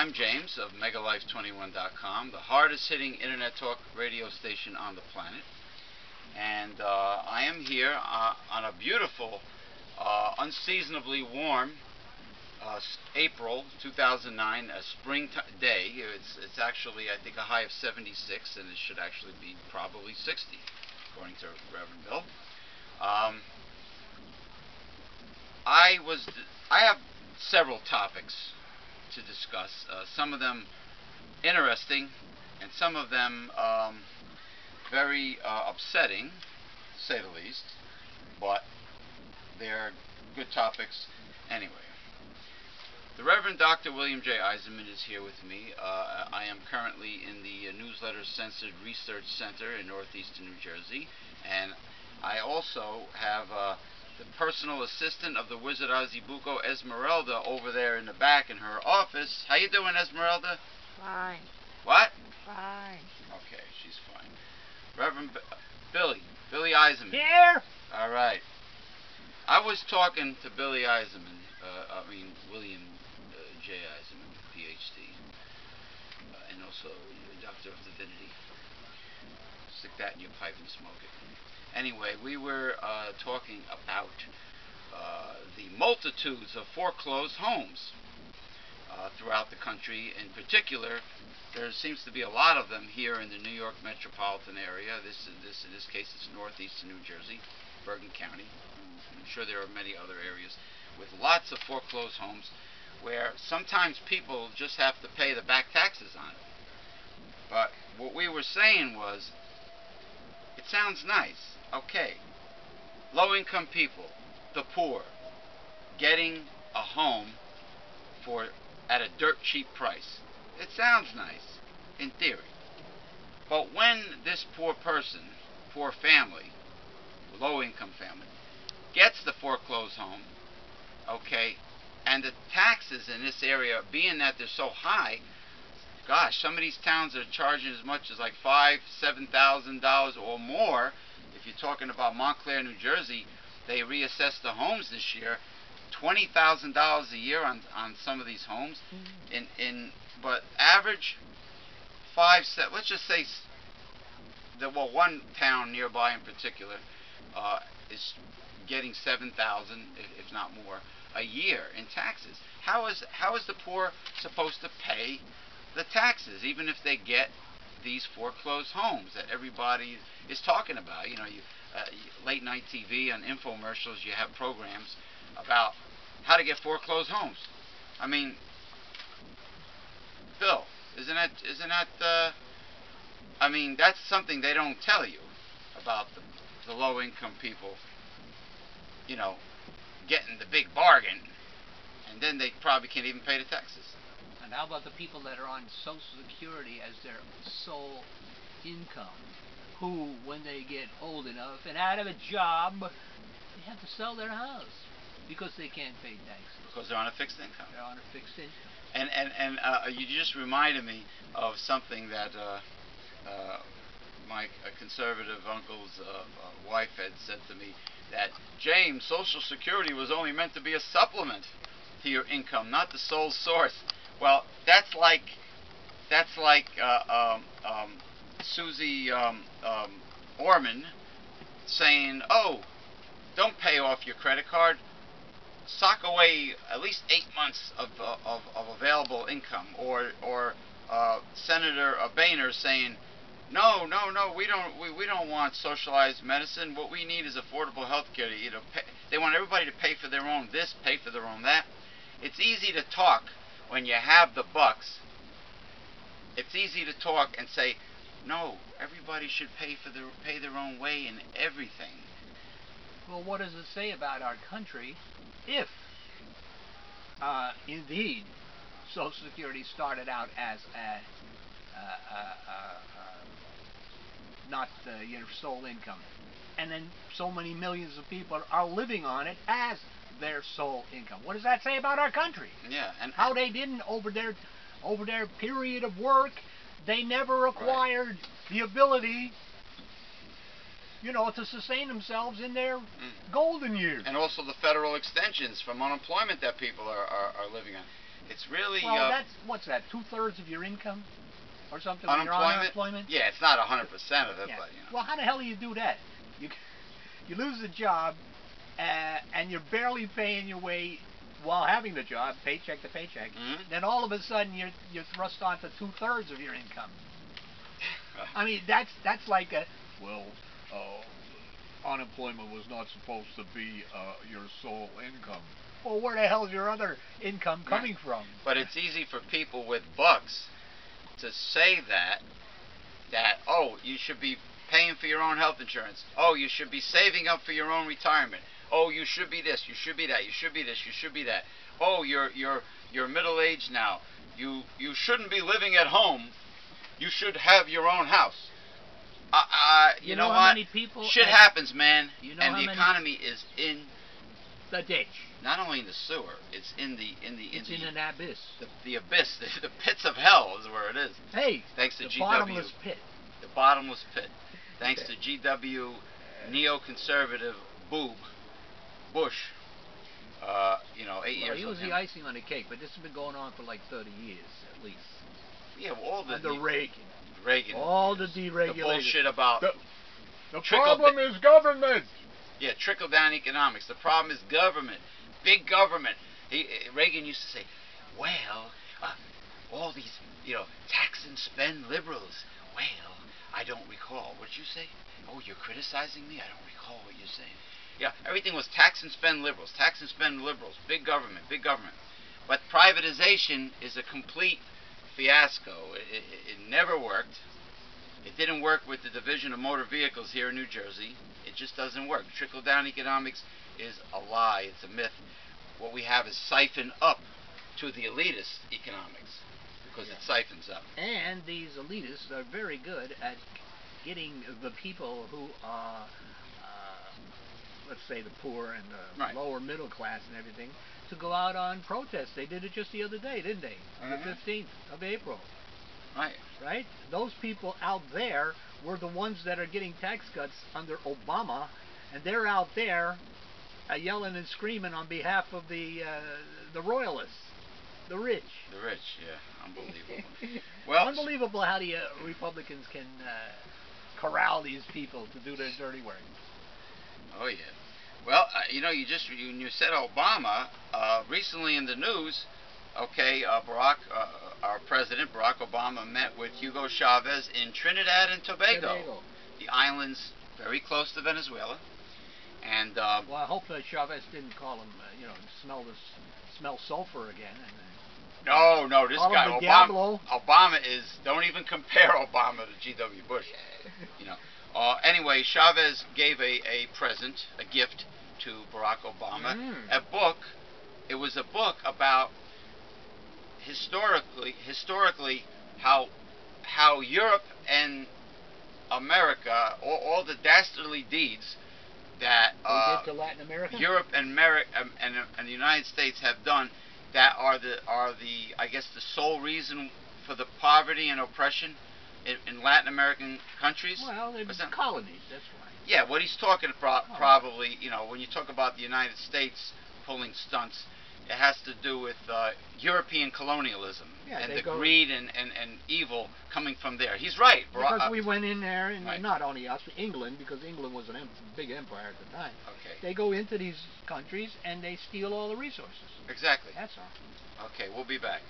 I'm James of megalife21.com, the hardest hitting internet talk radio station on the planet. And I am here on a beautiful, unseasonably warm April 2009, a spring day. It's actually, I think, a high of 76, and it should actually be probably 60, according to Reverend Bill. I have several topics to discuss, some of them interesting and some of them very upsetting, to say the least, but they're good topics anyway. The Reverend Dr. William J. Eisenman is here with me. I am currently in the Newsletter Censored Research Center in northeastern New Jersey, and I also have the personal assistant of the Wizard Azibuco, Esmeralda, over there in the back in her office. How you doing, Esmeralda? Fine. What? Fine. Okay, she's fine. Reverend Billy Eisenman. Here? All right. I was talking to William J. Eisenman, Ph.D., and also Doctor of Divinity. Stick that in your pipe and smoke it. Anyway, we were talking about the multitudes of foreclosed homes throughout the country. In particular, there seems to be a lot of them here in the New York metropolitan area. In this case, it's northeastern New Jersey, Bergen County. I'm sure there are many other areas with lots of foreclosed homes where sometimes people just have to pay the back taxes on it. But what we were saying was, it sounds nice. Okay, low-income people, the poor, getting a home at a dirt cheap price. It sounds nice, in theory. But when this poor person, poor family, low-income family, gets the foreclosed home, okay, and the taxes in this area, being that they're so high, gosh, some of these towns are charging as much as like $5,000, $7,000 or more. If you're talking about Montclair, New Jersey, they reassessed the homes this year, $20,000 a year on some of these homes. But average let's just say one town nearby in particular is getting $7,000, if not more, a year in taxes. How is the poor supposed to pay the taxes, even if they get these foreclosed homes that everybody is talking about? You know, late night TV and infomercials, you have programs about how to get foreclosed homes. I mean, Bill, isn't that I mean, that's something they don't tell you about the low income people, you know, getting the big bargain, and then they probably can't even pay the taxes. And how about the people that are on Social Security as their sole income, who, when they get old enough and out of a job, they have to sell their house because they can't pay taxes. Because they're on a fixed income. They're on a fixed income. And you just reminded me of something that my conservative uncle's wife had said to me, that, James, Social Security was only meant to be a supplement to your income, not the sole source. Well, that's like Susie Orman saying, "Oh, don't pay off your credit card. Sock away at least 8 months of available income." Or Senator Boehner saying, "No, we don't want socialized medicine. What we need is affordable health care. They want everybody to pay for their own this, pay for their own that." It's easy to talk when you have the bucks. It's easy to talk and say, no, everybody should pay their own way in everything. Well, what does it say about our country if, indeed, Social Security started out as not your sole income, and then so many millions of people are living on it as their sole income? What does that say about our country? Yeah, and how they didn't, over their period of work, they never acquired the ability, to sustain themselves in their golden years. And also the federal extensions from unemployment that people are living on. It's really Well, that's what's that? 2/3 of your income, or something? When you're on unemployment. unemployment. Yeah, it's not 100% of it, Yeah. but you know. Well, how the hell do you do that? You lose the job, and you're barely paying your way while having the job, paycheck to paycheck. Then all of a sudden you're thrust onto 2/3 of your income. I mean, that's like a well, unemployment was not supposed to be your sole income. Well, where the hell's your other income coming from? But it's easy for people with bucks to say that oh, you should be paying for your own health insurance. Oh, you should be saving up for your own retirement. Oh, you should be this, you should be that, you should be this, you should be that. Oh, you're middle aged now. You shouldn't be living at home. You should have your own house. You know how what? many people Shit happens, man. You know and how the many- economy is in The ditch. not only in the sewer, it's in It's in an abyss. the abyss, the pits of hell is where it is. Hey, Thanks to the GW. bottomless pit. The bottomless pit. Thanks to GW, neoconservative boob, Bush. 8 years. He was of him. the icing on the cake, but this has been going on for like 30 years at least. Yeah, well, all the Under Reagan. Reagan. All the the deregulation. bullshit about The Trickle problem is government. trickle down economics. The problem is government, big government. Reagan used to say, well, all these tax and spend liberals. Well, I don't recall. What did you say? Oh, you're criticizing me? I don't recall what you're saying. Yeah, everything was tax and spend liberals, tax and spend liberals, big government, big government. But privatization is a complete fiasco. It never worked. It didn't work with the Division of Motor Vehicles here in New Jersey. It just doesn't work. Trickle-down economics is a lie. It's a myth. What we have is siphon up to the elitist economics because it siphons up. And these elitists are very good at getting the people who are, let's say, the poor and the lower middle class and everything, to go out on protests. They did it just the other day, didn't they? On the 15th of April. Right. Right? Those people out there were the ones that are getting tax cuts under Obama, and they're out there yelling and screaming on behalf of the royalists, the rich. The rich, yeah, unbelievable. Well, Unbelievable how the Republicans can corral these people to do their dirty work. Oh yeah. Well, you said Obama. Recently in the news, our president Barack Obama met with Hugo Chavez in Trinidad and Tobago, the islands very close to Venezuela. And well, I hope Chavez didn't call him, smell sulfur again. no, this guy Obama. Obama is. Don't even compare Obama to G.W. Bush. Anyway, Chavez gave a present, a gift to Barack Obama, a book. It was a book about historically how Europe and America, all the dastardly deeds that they did to Latin America? Europe and the United States have done, that are the I guess the sole reason for the poverty and oppression in Latin American countries. Well, they were colonies, that's why. Yeah, what he's talking about, probably, when you talk about the United States pulling stunts, it has to do with European colonialism and the greed and evil coming from there. He's right. Because we went in there, and not only us, but England, because England was a big empire at the time. Okay. They go into these countries and they steal all the resources. Exactly. That's all. Okay, we'll be back.